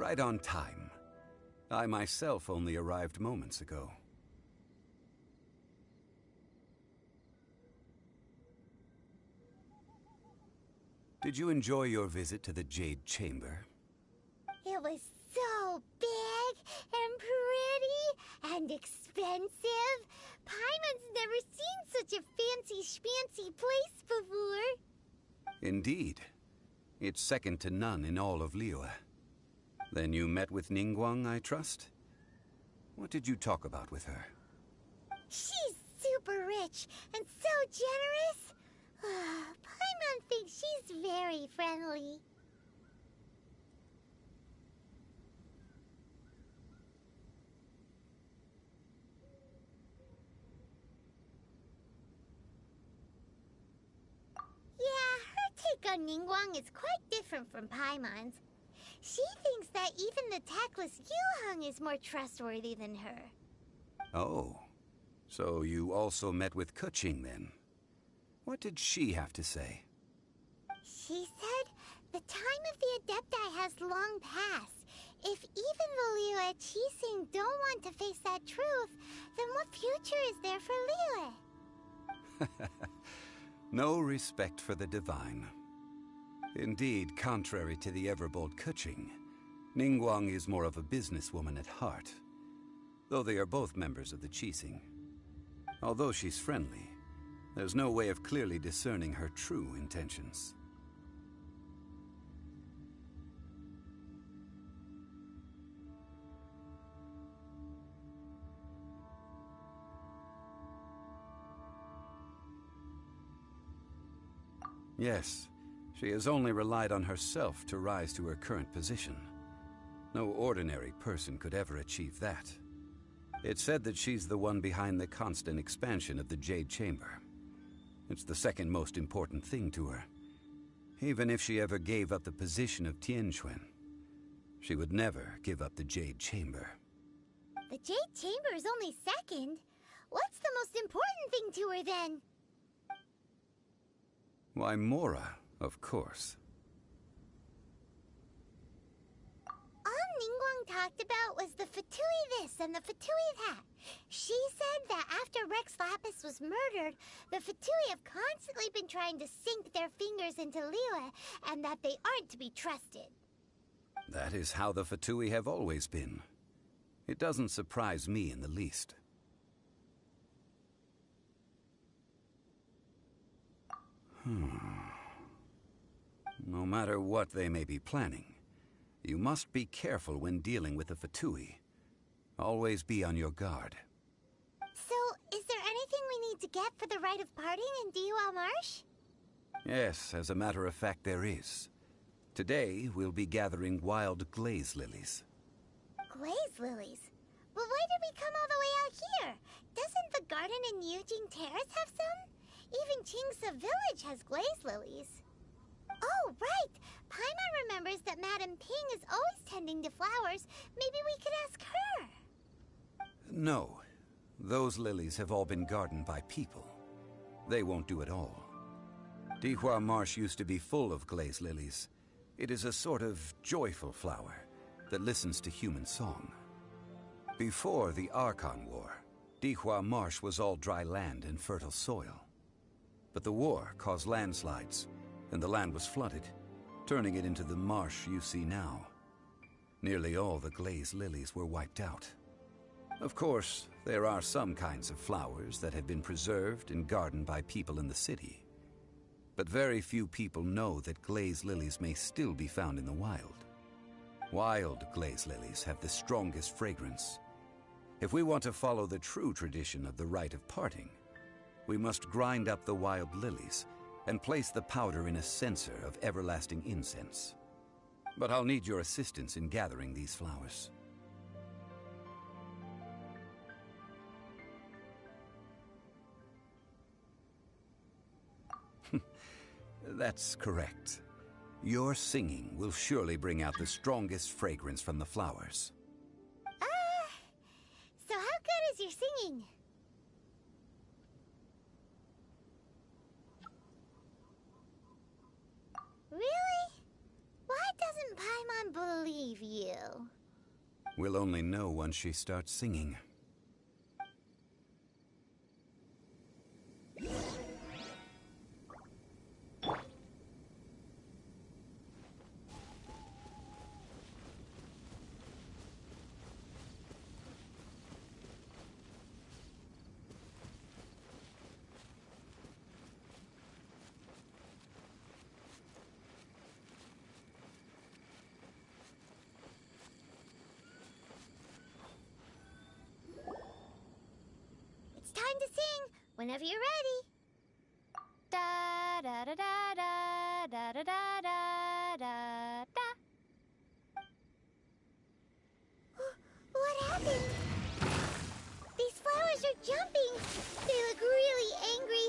Right on time. I myself only arrived moments ago. Did you enjoy your visit to the Jade Chamber? It was so big and pretty and expensive. Paimon's never seen such a fancy schmancy place before. Indeed. It's second to none in all of Liyue. Then you met with Ningguang, I trust? What did you talk about with her? She's super rich and so generous. Paimon thinks she's very friendly. Yeah, her take on Ningguang is quite different from Paimon's. She thinks that even the tactless Yuheng is more trustworthy than her. Oh, so you also met with Keqing then? What did she have to say? She said the time of the Adepti has long passed. If even the Liyue Qixing don't want to face that truth, then what future is there for Liyue? No respect for the divine. Indeed, contrary to the ever-bold Keqing, Ningguang is more of a businesswoman at heart, though they are both members of the Qixing. Although she's friendly, there's no way of clearly discerning her true intentions. Yes, she has only relied on herself to rise to her current position. No ordinary person could ever achieve that. It's said that she's the one behind the constant expansion of the Jade Chamber. It's the second most important thing to her. Even if she ever gave up the position of Tianquan, she would never give up the Jade Chamber. The Jade Chamber is only second. What's the most important thing to her then? Why, Mora, of course. All Ningguang talked about was the Fatui this and the Fatui that. She said that after Rex Lapis was murdered, the Fatui have constantly been trying to sink their fingers into Liyue, and that they aren't to be trusted. That is how the Fatui have always been. It doesn't surprise me in the least. No matter what they may be planning, you must be careful when dealing with the Fatui. Always be on your guard. So, is there anything we need to get for the rite of parting in Dihua Marsh? Yes, as a matter of fact, there is. Today, we'll be gathering wild glaze lilies. Glaze lilies? But why did we come all the way out here? Doesn't the garden in Yujing Terrace have some? Even Qingse Village has glaze lilies. Oh, right! Paimon remembers that Madame Ping is always tending to flowers. Maybe we could ask her. No. Those lilies have all been gardened by people. They won't do it all. Dihua Marsh used to be full of glaze lilies. It is a sort of joyful flower that listens to human song. Before the Archon War, Dihua Marsh was all dry land and fertile soil. But the war caused landslides, and the land was flooded, turning it into the marsh you see now. Nearly all the glaze lilies were wiped out. Of course, there are some kinds of flowers that have been preserved and gardened by people in the city. But very few people know that glaze lilies may still be found in the wild. Wild glaze lilies have the strongest fragrance. If we want to follow the true tradition of the rite of parting, we must grind up the wild lilies and place the powder in a censer of everlasting incense. But I'll need your assistance in gathering these flowers. That's correct. Your singing will surely bring out the strongest fragrance from the flowers. So how good is your singing? Really? Why doesn't Paimon believe you? We'll only know once she starts singing. It's time to sing whenever you're ready. Da da da da da da da da da da da. What happened? These flowers are jumping. They look really angry.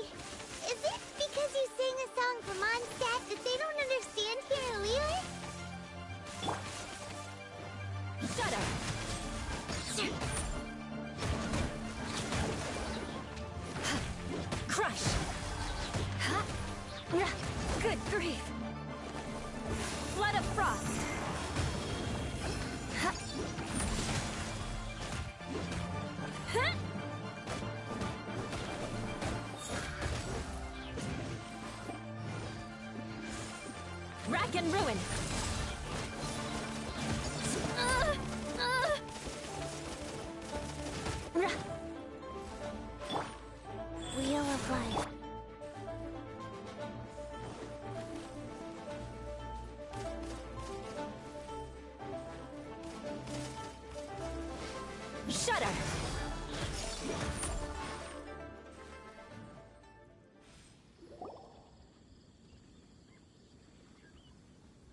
Is it because you sang a song for Mondstadt that they don't understand here in Liyue? Shut up! Crush! Good grief! Flood of frost! Rack and ruin! Wheel of Life. Shudder!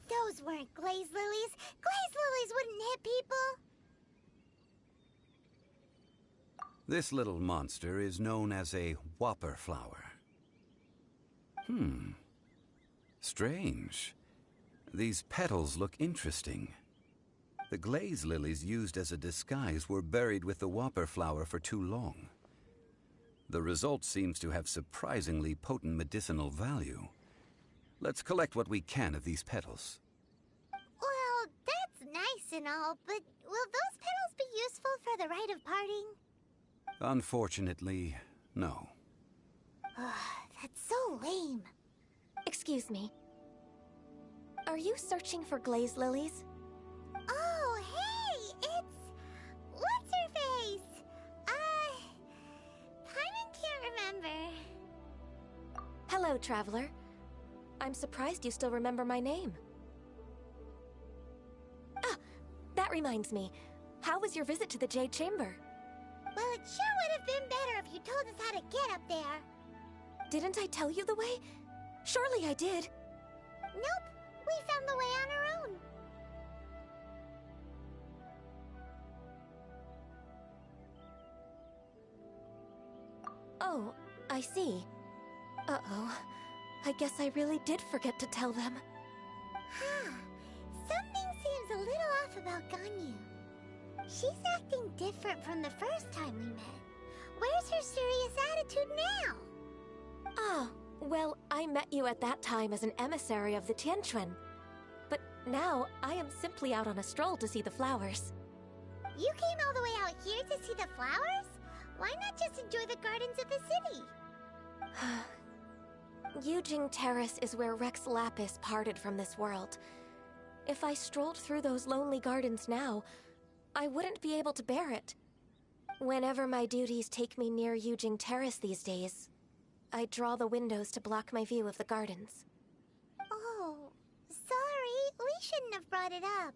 Those weren't glaze lilies. Glaze lilies wouldn't hit people. This little monster is known as a whopper flower. Strange. These petals look interesting. The glaze lilies used as a disguise were buried with the whopper flower for too long. The result seems to have surprisingly potent medicinal value. Let's collect what we can of these petals. Well, that's nice and all, but will those petals be useful for the rite of parting? Unfortunately, no. That's so lame. Excuse me. Are you searching for glaze lilies? Oh, hey, it's... What's her face? Paimon can't remember. Hello, traveler. I'm surprised you still remember my name. Ah, that reminds me. How was your visit to the Jade Chamber? Well, it sure would have been better if you told us how to get up there. Didn't I tell you the way? Surely I did. Nope, we found the way on our own. Oh, I see. Uh-oh. I guess I really did forget to tell them. Huh. Something seems a little off about Ganyu. She's acting different from the first time we met. Where's her serious attitude now? Ah, well, I met you at that time as an emissary of the Tianquan. But now, I am simply out on a stroll to see the flowers. You came all the way out here to see the flowers? Why not just enjoy the gardens of the city? Yujing Terrace is where Rex Lapis parted from this world. If I strolled through those lonely gardens now, I wouldn't be able to bear it. Whenever my duties take me near Yujing Terrace these days, I draw the windows to block my view of the gardens. Oh, sorry. We shouldn't have brought it up.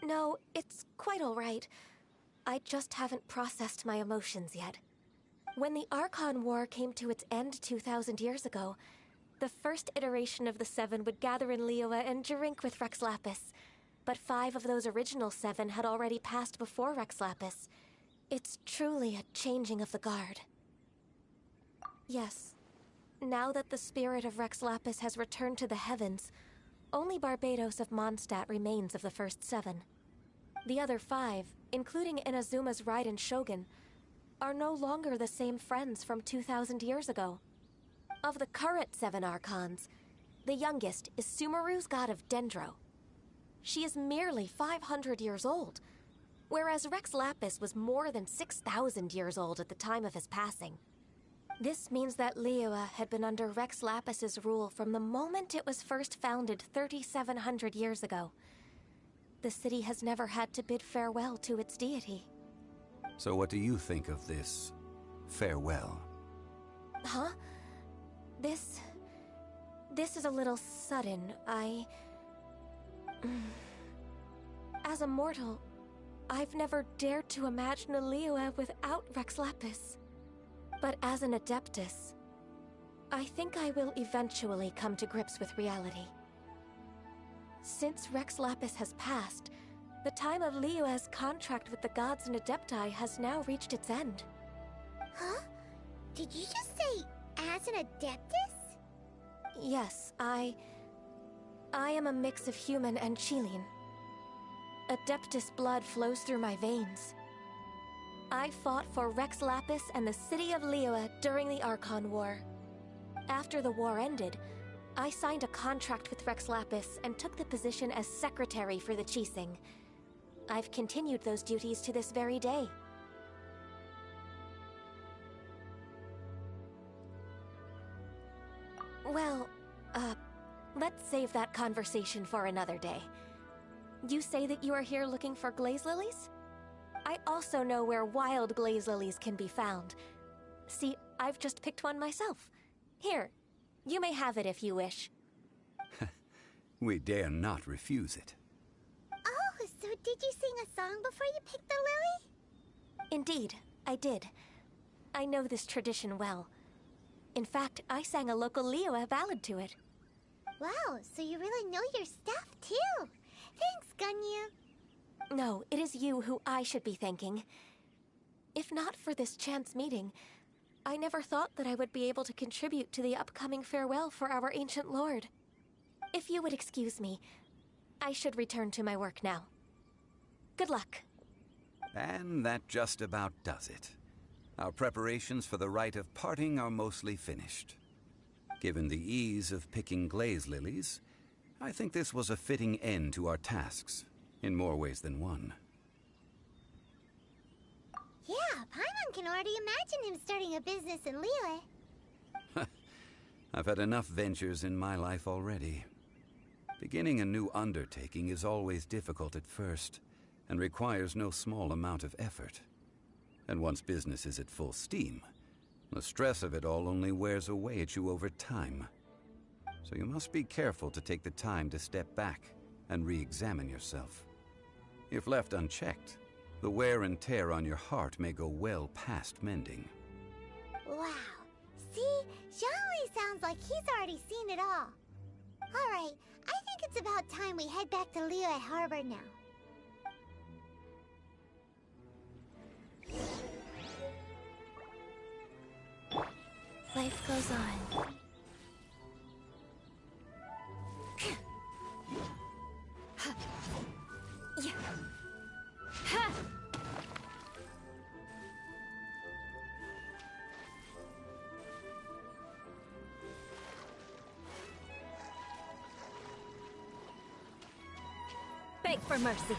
No, it's quite all right. I just haven't processed my emotions yet. When the Archon War came to its end 2,000 years ago, the first iteration of the Seven would gather in Liyue and drink with Rex Lapis. But 5 of those original 7 had already passed before Rex Lapis. It's truly a changing of the guard. Yes. Now that the spirit of Rex Lapis has returned to the heavens, only Barbados of Mondstadt remains of the first 7. The other 5, including Inazuma's Raiden Shogun, are no longer the same friends from 2,000 years ago. Of the current 7 Archons, the youngest is Sumeru's god of Dendro. She is merely 500 years old, whereas Rex Lapis was more than 6,000 years old at the time of his passing. This means that Liyue had been under Rex Lapis's rule from the moment it was first founded 3,700 years ago. The city has never had to bid farewell to its deity. So what do you think of this farewell? Huh? This is a little sudden. As a mortal, I've never dared to imagine a Liyue without Rex Lapis. But as an Adeptus, I think I will eventually come to grips with reality. Since Rex Lapis has passed, the time of Liyue's contract with the gods and Adepti has now reached its end. Huh? Did you just say, as an Adeptus? Yes, I am a mix of human and Chilean. Adeptus blood flows through my veins. I fought for Rex Lapis and the city of Liyue during the Archon War. After the war ended, I signed a contract with Rex Lapis and took the position as secretary for the Qixing. I've continued those duties to this very day. Well, let's save that conversation for another day. You say that you are here looking for glaze lilies? I also know where wild glaze lilies can be found. See, I've just picked one myself. Here, you may have it if you wish. We dare not refuse it. Oh, so did you sing a song before you picked the lily? Indeed, I did. I know this tradition well. In fact, I sang a local Liyue ballad to it. Wow, so you really know your stuff, too. Thanks, Gunyu. No, it is you who I should be thanking. If not for this chance meeting, I never thought that I would be able to contribute to the upcoming farewell for our ancient lord. If you would excuse me, I should return to my work now. Good luck. And that just about does it. Our preparations for the rite of parting are mostly finished. Given the ease of picking glaze lilies, I think this was a fitting end to our tasks, in more ways than one. Yeah, Paimon can already imagine him starting a business in Liyue. I've had enough ventures in my life already. Beginning a new undertaking is always difficult at first, and requires no small amount of effort. And once business is at full steam, the stress of it all only wears away at you over time. So you must be careful to take the time to step back and re-examine yourself. If left unchecked, the wear and tear on your heart may go well past mending. Wow. See? Zhongli sounds like he's already seen it all. Alright, I think it's about time we head back to Liyue Harbor now. Life goes on. Beg for mercy.